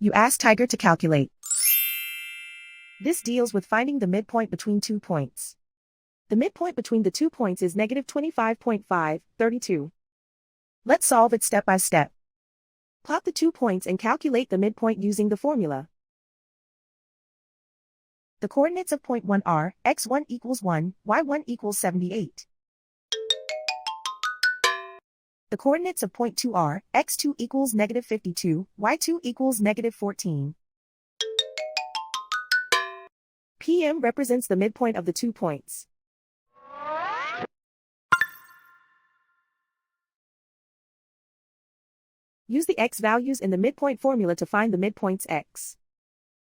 You ask Tiger to calculate. This deals with finding the midpoint between 2 points. The midpoint between the 2 points is negative 25.5, 32. Let's solve it step by step. Plot the 2 points and calculate the midpoint using the formula. The coordinates of point 1 are, x1 equals 1, y1 equals 78. The coordinates of point 2 are, x2 equals negative 52, y2 equals negative 14. PM represents the midpoint of the 2 points. Use the x values in the midpoint formula to find the midpoints x.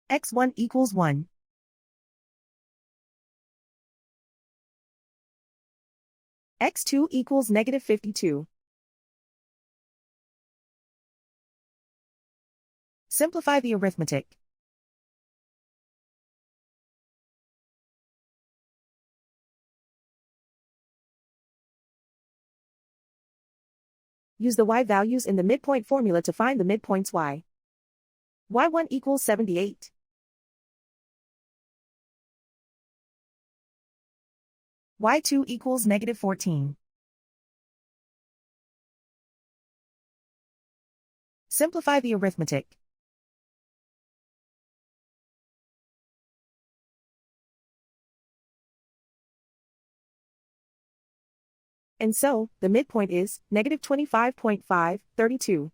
x1 equals 1. x2 equals negative 52. Simplify the arithmetic. Use the y values in the midpoint formula to find the midpoints y. y1 equals 78. y2 equals negative 14. Simplify the arithmetic. And so, the midpoint is negative 25.5, 32.